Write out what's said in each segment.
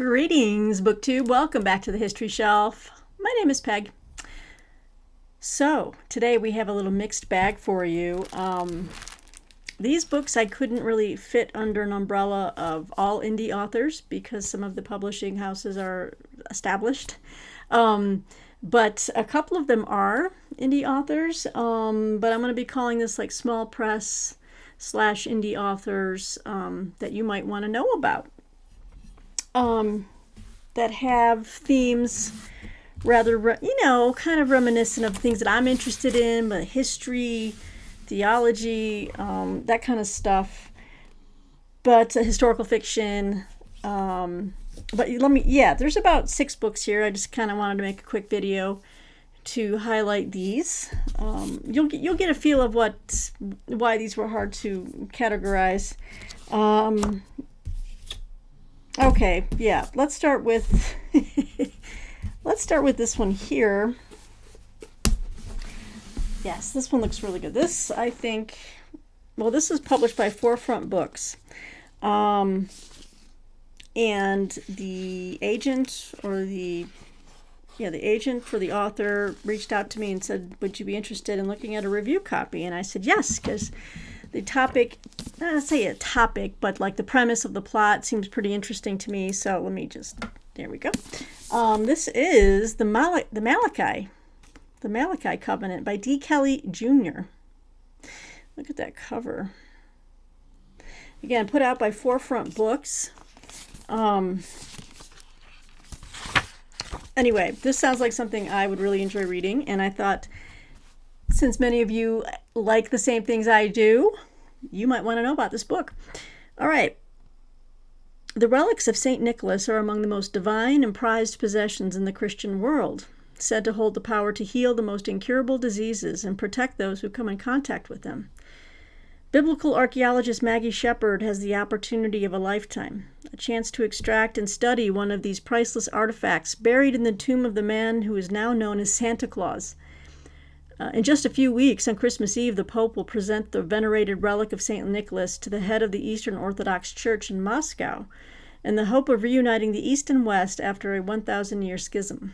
Greetings, BookTube. Welcome back to the History Shelf. My name is Peg. So, today we have a little mixed bag for you. These books I couldn't really fit under an umbrella of all indie authors because some of the publishing houses are established. But a couple of them are indie authors, but I'm going to be calling this like small press / indie authors that you might want to know about. That have themes rather, kind of reminiscent of things that I'm interested in, but history, theology, that kind of stuff. But historical fiction. But there's about 6 books here. I just kind of wanted to make a quick video to highlight these. You'll get a feel of why these were hard to categorize. Okay, yeah, let's start with this one here. Yes, this one looks really good. This, I think, this is published by Forefront Books. And the agent the agent for the author reached out to me and said, would you be interested in looking at a review copy? And I said yes, because the topic, not say a topic, but like the premise of the plot seems pretty interesting to me. So let me there we go. This is the Malachi Covenant by D. Kelly Jr. Look at that cover. Again, put out by Forefront Books. Anyway, this sounds like something I would really enjoy reading, and I thought, since many of you like the same things I do, you might want to know about this book. All right. The relics of St. Nicholas are among the most divine and prized possessions in the Christian world, said to hold the power to heal the most incurable diseases and protect those who come in contact with them. Biblical archaeologist Maggie Shepard has the opportunity of a lifetime, a chance to extract and study one of these priceless artifacts buried in the tomb of the man who is now known as Santa Claus. In just a few weeks, on Christmas Eve, the Pope will present the venerated relic of St. Nicholas to the head of the Eastern Orthodox Church in Moscow, in the hope of reuniting the East and West after a 1,000-year schism.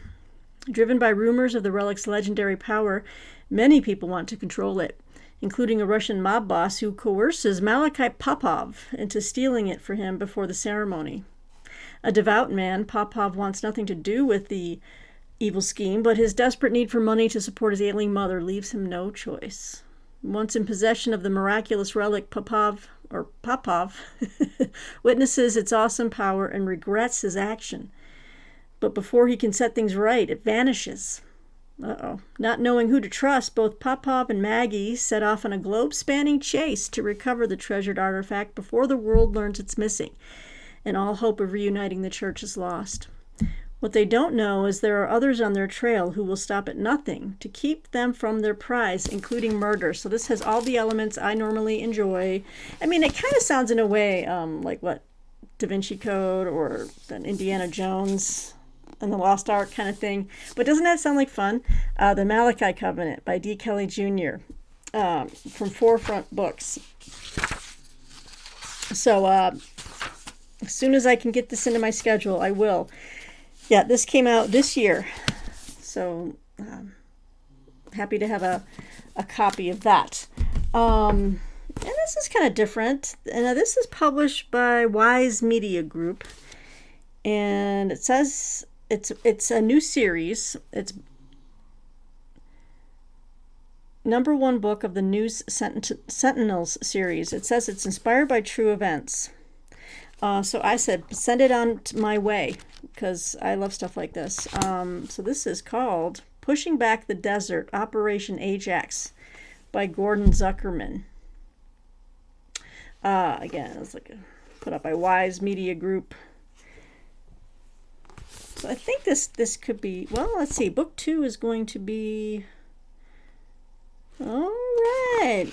Driven by rumors of the relic's legendary power, many people want to control it, including a Russian mob boss who coerces Malachi Popov into stealing it for him before the ceremony. A devout man, Popov wants nothing to do with the evil scheme, but his desperate need for money to support his ailing mother leaves him no choice. Once in possession of the miraculous relic, Popov witnesses its awesome power and regrets his action. But before he can set things right, it vanishes. Not knowing who to trust, both Popov and Maggie set off on a globe-spanning chase to recover the treasured artifact before the world learns it's missing, and all hope of reuniting the church is lost. What they don't know is there are others on their trail who will stop at nothing to keep them from their prize, including murder. So this has all the elements I normally enjoy. I mean, it kind of sounds in a way like what Da Vinci Code or an Indiana Jones and the Lost Ark kind of thing. But doesn't that sound like fun? The Malachi Covenant by D. Kelly Jr. From Forefront Books. So as soon as I can get this into my schedule, I will. Yeah, this came out this year, so happy to have a copy of that. And this is kind of different. And this is published by Wise Media Group, and it says it's a new series. It's #1 book of the News Sentinels series. It says it's inspired by true events. So I said, send it on my way, because I love stuff like this. So this is called Pushing Back the Desert, Operation Ajax by Gordon Zuckerman. Again, it's put up by Wise Media Group. So I think this could be, let's see, book 2 is going to be, all right.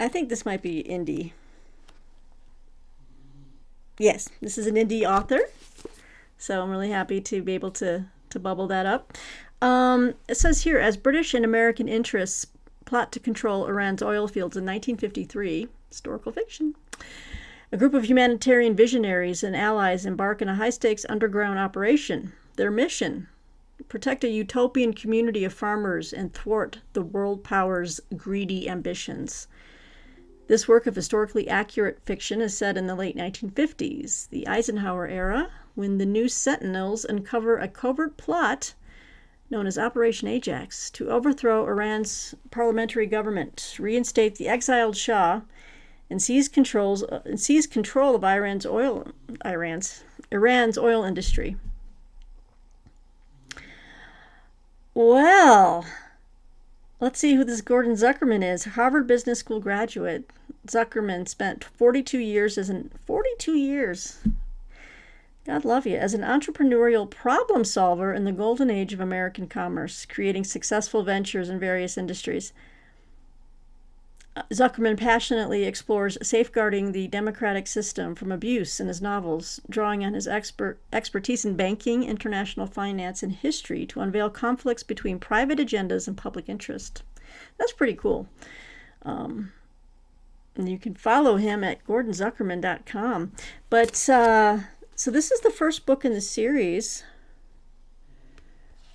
I think this might be indie. Yes, this is an indie author, so I'm really happy to be able to bubble that up. It says here, as British and American interests plot to control Iran's oil fields in 1953, historical fiction, A group of humanitarian visionaries and allies embark on a high-stakes underground operation. Their mission: protect a utopian community of farmers and thwart the world power's greedy ambitions. This work of historically accurate fiction is set in the late 1950s, the Eisenhower era, when the new Sentinels uncover a covert plot known as Operation Ajax to overthrow Iran's parliamentary government, reinstate the exiled Shah, and seize control of Iran's oil industry. Well, let's see who this Gordon Zuckerman is. Harvard Business School graduate. Zuckerman spent 42 years, God love you, as an entrepreneurial problem solver in the golden age of American commerce, creating successful ventures in various industries. Zuckerman passionately explores safeguarding the democratic system from abuse in his novels, drawing on his expertise in banking, international finance, and history to unveil conflicts between private agendas and public interest. That's pretty cool. And you can follow him at gordonzuckerman.com. But so this is the first book in the series.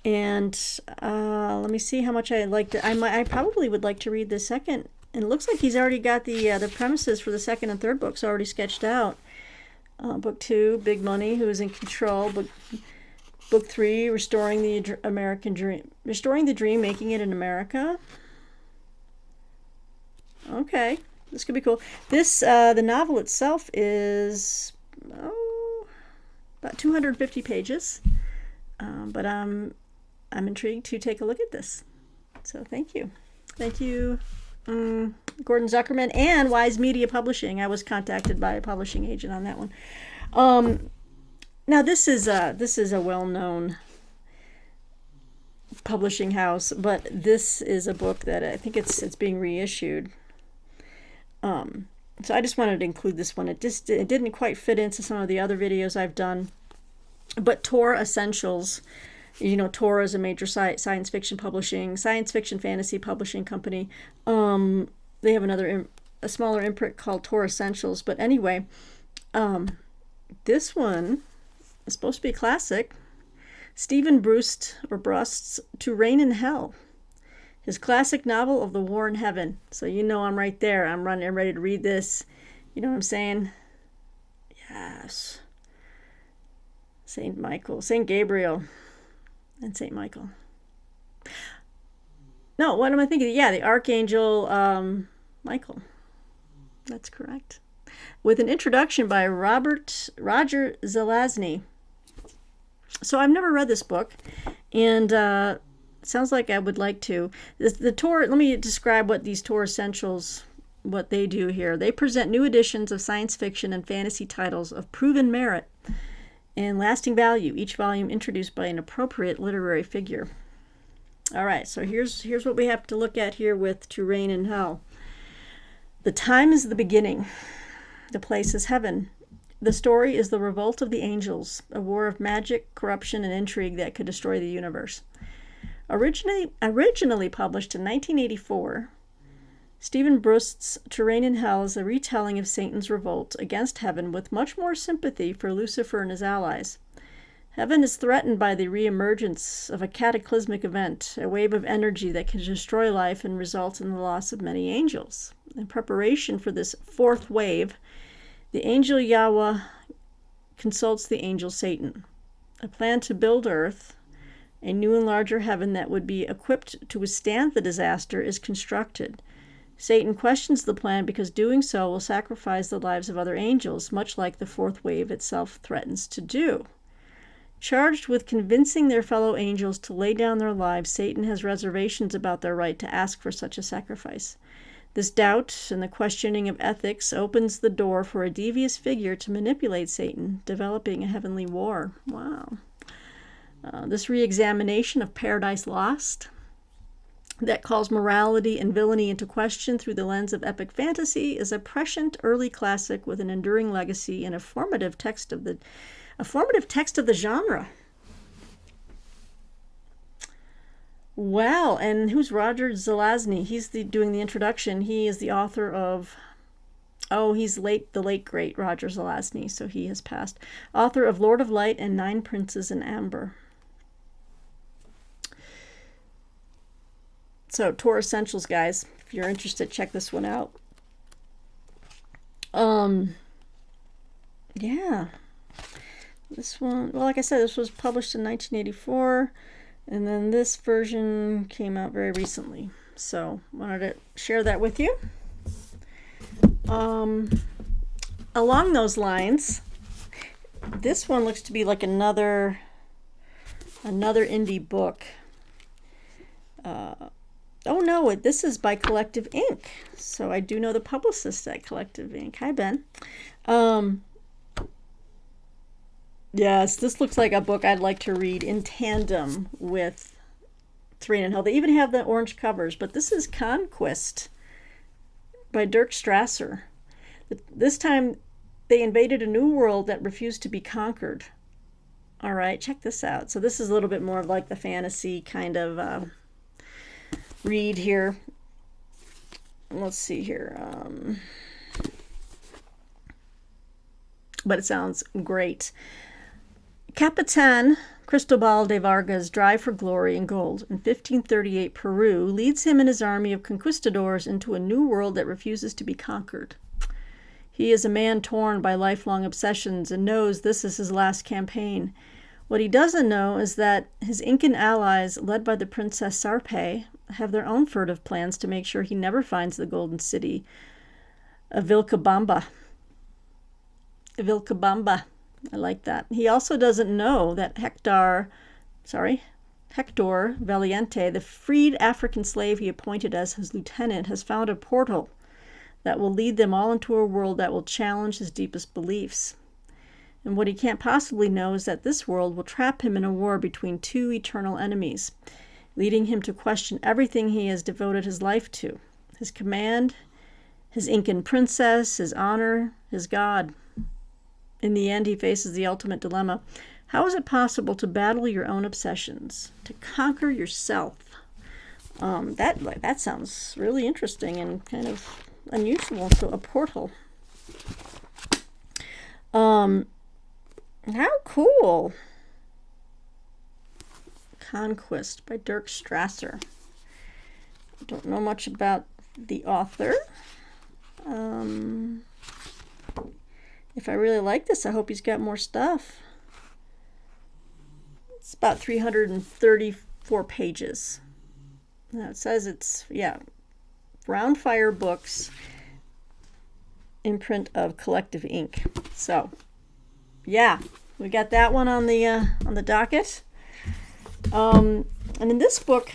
And let me see how much I liked it. I probably would like to read the second. And it looks like he's already got the premises for the second and third books already sketched out. Book 2, Big Money, Who is in Control. Book 3, Restoring the American Dream. Restoring the Dream, Making It in America. Okay, this could be cool. This the novel itself is about 250 pages, but I'm intrigued to take a look at this. So thank you, Gordon Zuckerman and Wise Media Publishing. I was contacted by a publishing agent on that one. Now this is a well-known publishing house, but this is a book that I think it's being reissued. So I just wanted to include this one. It didn't quite fit into some of the other videos I've done. But Tor Essentials, Tor is a major science fiction fantasy publishing company. They have a smaller imprint called Tor Essentials. But anyway, this one is supposed to be a classic. Stephen Brust's To Reign in Hell. His classic novel of the War in Heaven. So I'm right there. I'm ready to read this. You know what I'm saying? Yes. Saint Gabriel, and Saint Michael. No, what am I thinking? Yeah, the Archangel Michael. That's correct. With an introduction by Roger Zelazny. So I've never read this book, and sounds like I would like to. The Tor. Let me describe what these Tor Essentials, what they do here. They present new editions of science fiction and fantasy titles of proven merit and lasting value. Each volume introduced by an appropriate literary figure. All right, so here's what we have to look at here with To Reign in Hell. The time is the beginning. The place is heaven. The story is the revolt of the angels, a war of magic, corruption, and intrigue that could destroy the universe. Originally published in 1984, Stephen Brust's To Reign in Hell is a retelling of Satan's revolt against heaven with much more sympathy for Lucifer and his allies. Heaven is threatened by the reemergence of a cataclysmic event, a wave of energy that can destroy life and result in the loss of many angels. In preparation for this fourth wave, the angel Yahweh consults the angel Satan. A plan to build earth, a new and larger heaven that would be equipped to withstand the disaster, is constructed. Satan questions the plan because doing so will sacrifice the lives of other angels, much like the fourth wave itself threatens to do. Charged with convincing their fellow angels to lay down their lives, Satan has reservations about their right to ask for such a sacrifice. This doubt and the questioning of ethics opens the door for a devious figure to manipulate Satan, developing a heavenly war. Wow. This re-examination of Paradise Lost that calls morality and villainy into question through the lens of epic fantasy is a prescient early classic with an enduring legacy and a formative text of the genre. Wow, and who's Roger Zelazny? He's doing the introduction. He is the author of Oh, he's the late great Roger Zelazny, so he has passed. Author of Lord of Light and Nine Princes in Amber. So, Tor Essentials, guys. If you're interested, check this one out. Yeah. This one, well, like I said, this was published in 1984, and then this version came out very recently. So, wanted to share that with you. Along those lines, this one looks to be like another indie book. Oh no, this is by Collective Ink. So I do know the publicist at Collective Ink. Hi, Ben. Yes, this looks like a book I'd like to read in tandem with Serena and Hill. They even have the orange covers, but this is Conquest by Dirk Strasser. This time they invaded a new world that refused to be conquered. All right, check this out. So this is a little bit more of like the fantasy kind of read here. Let's see here. But it sounds great. Capitan Cristobal de Vargas' drive for glory and gold in 1538 Peru leads him and his army of conquistadors into a new world that refuses to be conquered. He is a man torn by lifelong obsessions and knows this is his last campaign. What he doesn't know is that his Incan allies, led by the Princess Sarpe, have their own furtive plans to make sure he never finds the golden city of Vilcabamba. Vilcabamba. I like that. He also doesn't know that Hector Valiente, the freed African slave he appointed as his lieutenant, has found a portal that will lead them all into a world that will challenge his deepest beliefs. And what he can't possibly know is that this world will trap him in a war between two eternal enemies, leading him to question everything he has devoted his life to: his command, his Incan princess, his honor, his God. In the end, he faces the ultimate dilemma. How is it possible to battle your own obsessions, to conquer yourself? That sounds really interesting and kind of unusual. So a portal. How cool. Conquest by Dirk Strasser. Don't know much about the author. If I really like this, I hope he's got more stuff. It's about 334 pages. Now it says it's, Round Fire Books, imprint of Collective Ink. So, yeah, we got that one on the docket. And in this book,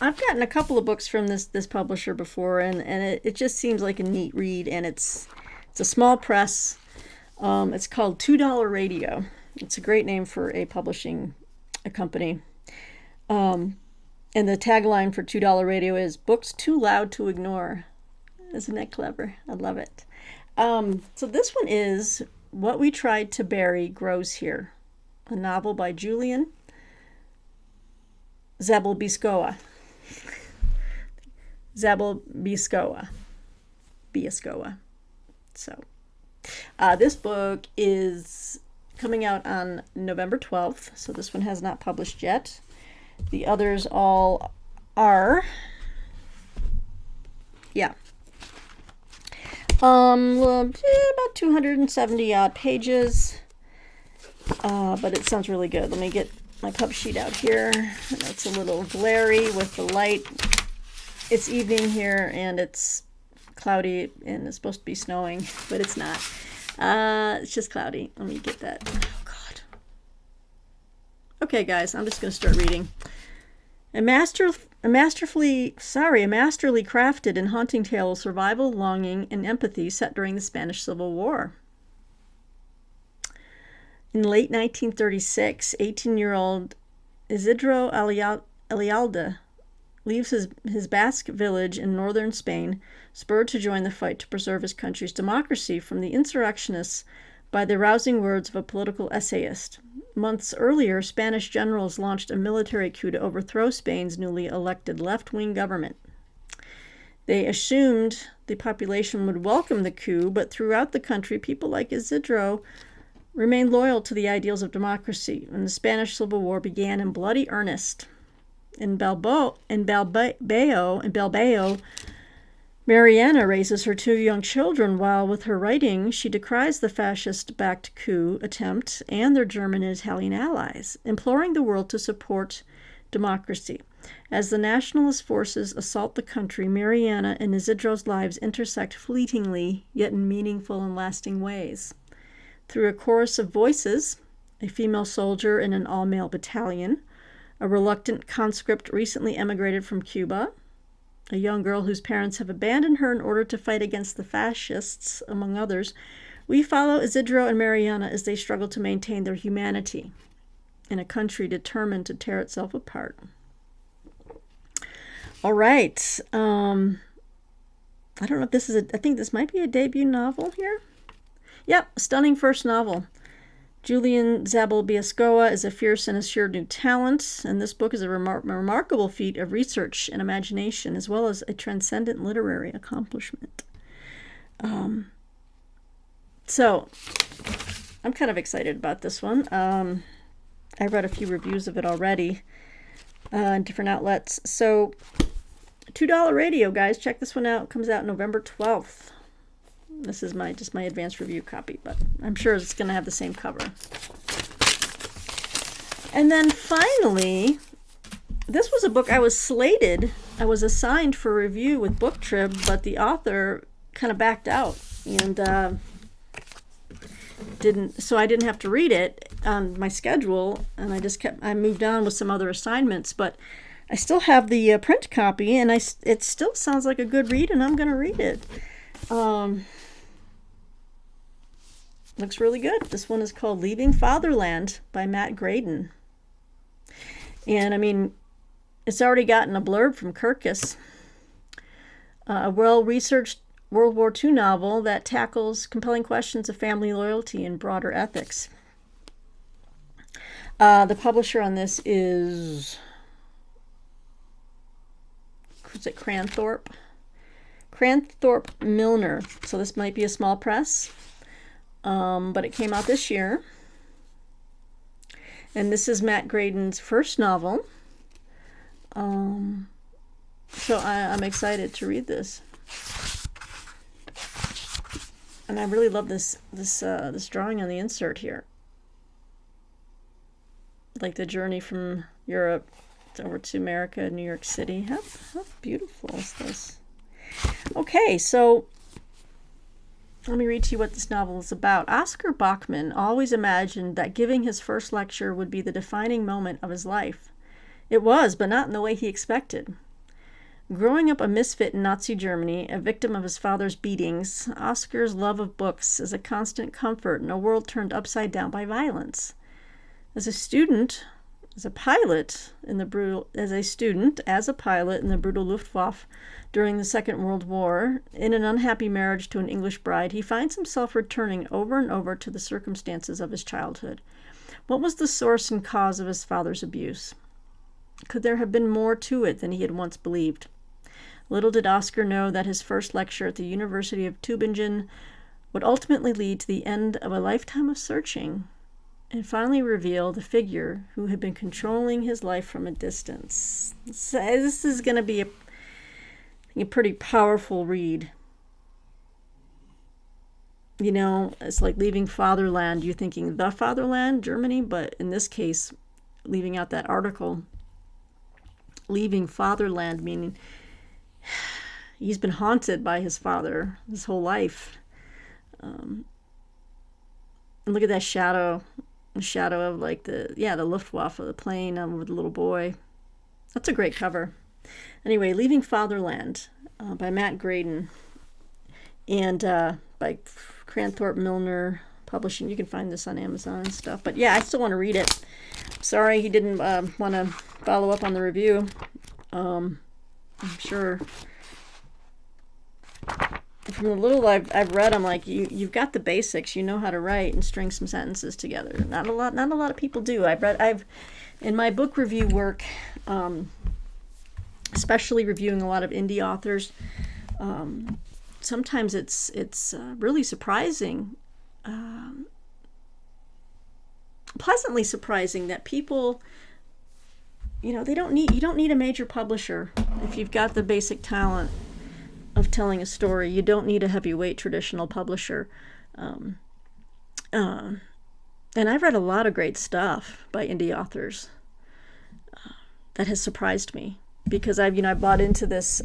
I've gotten a couple of books from this publisher before, and it just seems like a neat read, and it's a small press. It's called $2 Radio. It's a great name for a company. And the tagline for $2 Radio is "Books Too Loud to Ignore." Isn't that clever? I love it. So this one is "What We Tried to Bury Grows Here," a novel by Julian Zabelbiskowa. Biaskowa. So, this book is coming out on November 12th, so this one has not published yet. The others all are. Yeah. About 270 odd pages. But it sounds really good. Let me get my pub sheet out here. It's a little glary with the light. It's evening here and it's cloudy and it's supposed to be snowing, but it's not. It's just cloudy. Let me get that. Oh God. Okay, guys, I'm just going to start reading. A masterly crafted and haunting tale of survival, longing, and empathy set during the Spanish Civil War. In late 1936, 18-year-old Isidro Alialde leaves his Basque village in northern Spain, spurred to join the fight to preserve his country's democracy from the insurrectionists by the rousing words of a political essayist. Months earlier, Spanish generals launched a military coup to overthrow Spain's newly elected left-wing government. They assumed the population would welcome the coup, but throughout the country, people like Isidro remained loyal to the ideals of democracy, and the Spanish Civil War began in bloody earnest. In Bilbao, Mariana raises her 2 young children while, with her writing, she decries the fascist-backed coup attempt and their German and Italian allies, imploring the world to support democracy. As the nationalist forces assault the country, Mariana and Isidro's lives intersect fleetingly, yet in meaningful and lasting ways. Through a chorus of voices, a female soldier in an all-male battalion, a reluctant conscript recently emigrated from Cuba, a young girl whose parents have abandoned her in order to fight against the fascists, among others, we follow Isidro and Mariana as they struggle to maintain their humanity in a country determined to tear itself apart. All right. I don't know if this is I think this might be a debut novel here. Yep, stunning first novel. Julian Zabel-Biascoa is a fierce and assured new talent, and this book is a remarkable feat of research and imagination, as well as a transcendent literary accomplishment. So, I'm kind of excited about this one. I read a few reviews of it already in different outlets. So, $2 Radio, guys. Check this one out. It comes out November 12th. This is my advanced review copy, but I'm sure it's going to have the same cover. And then finally, this was a book I was assigned for review with Book Trib, but the author kind of backed out and so I didn't have to read it on my schedule, and I moved on with some other assignments, but I still have the print copy, and it still sounds like a good read, and I'm going to read it. Looks really good. This one is called Leaving Fatherland by Matt Graydon. And I mean, it's already gotten a blurb from Kirkus. A well-researched World War II novel that tackles compelling questions of family loyalty and broader ethics. The publisher on this is Cranthorpe? Cranthorpe Milner. So this might be a small press. But it came out this year. And this is Matt Graydon's first novel. So I'm excited to read this. And I really love this drawing on the insert here. Like the journey from Europe over to America, New York City. How beautiful is this? Okay, so let me read to you what this novel is about. Oscar Bachman always imagined that giving his first lecture would be the defining moment of his life. It was, but not in the way he expected. Growing up a misfit in Nazi Germany, a victim of his father's beatings, Oscar's love of books is a constant comfort in a world turned upside down by violence. As a pilot in the brutal Luftwaffe during the Second World War, in an unhappy marriage to an English bride, he finds himself returning over and over to the circumstances of his childhood. What was the source and cause of his father's abuse? Could there have been more to it than he had once believed? Little did Oscar know that his first lecture at the University of Tübingen would ultimately lead to the end of a lifetime of searching and finally reveal the figure who had been controlling his life from a distance. So this is going to be a pretty powerful read. You know, it's like leaving Fatherland. You're thinking the Fatherland, Germany, but in this case, leaving out that article, leaving Fatherland, meaning he's been haunted by his father his whole life. And look at that shadow. The shadow of like the Luftwaffe, the plane with the little boy. That's a great cover. Anyway, Leaving Fatherland by Matt Graydon and by Cranthorpe Milner Publishing. You can find this on Amazon and stuff. But yeah, I still want to read it. Sorry he didn't want to follow up on the review. I'm sure from the little I've read, I'm like, you've got the basics. You know how to write and string some sentences together. Not a lot of people do. I've in my book review work, especially reviewing a lot of indie authors, Sometimes it's really surprising, pleasantly surprising that people, you don't need a major publisher if you've got the basic talent of telling a story. You don't need a heavyweight traditional publisher. And I've read a lot of great stuff by indie authors that has surprised me, because I bought into this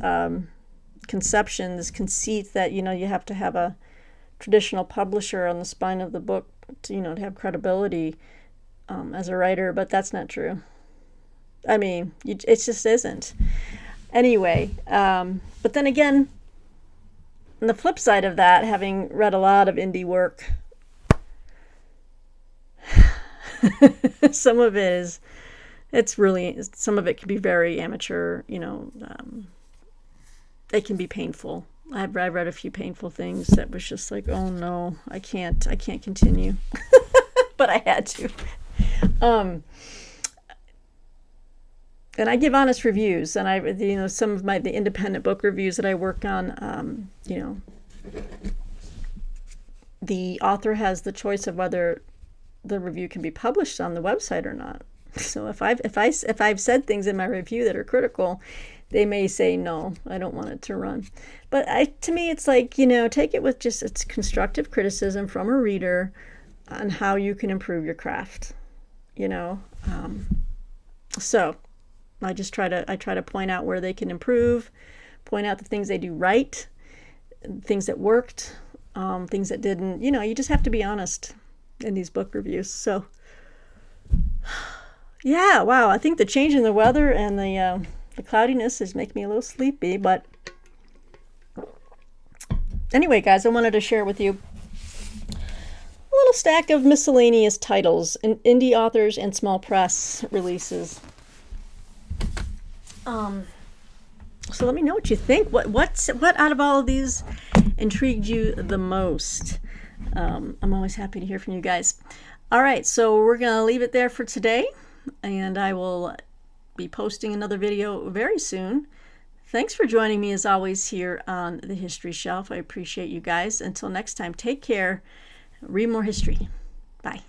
conception, this conceit that you have to have a traditional publisher on the spine of the book to have credibility as a writer, but that's not true. I mean, it just isn't. Anyway, but then again, on the flip side of that, having read a lot of indie work, some of it can be very amateur, they can be painful. I've read a few painful things that was just like, oh no, I can't continue. But I had to. And I give honest reviews, and some of the independent book reviews that I work on, the author has the choice of whether the review can be published on the website or not. So if I've said things in my review that are critical, they may say no, I don't want it to run. But to me, it's like, take it with just it's constructive criticism from a reader on how you can improve your craft. So I try to point out where they can improve, point out the things they do right, things that worked, things that didn't. You just have to be honest in these book reviews. So yeah, wow, I think the change in the weather and the cloudiness is making me a little sleepy. But anyway, guys, I wanted to share with you a little stack of miscellaneous titles, indie authors and small press releases. So let me know what you think. What out of all of these intrigued you the most? I'm always happy to hear from you guys. All right, so we're gonna leave it there for today, and I will be posting another video very soon. Thanks for joining me as always here on the History Shelf. I appreciate you guys. Until next time, take care. Read more history. Bye.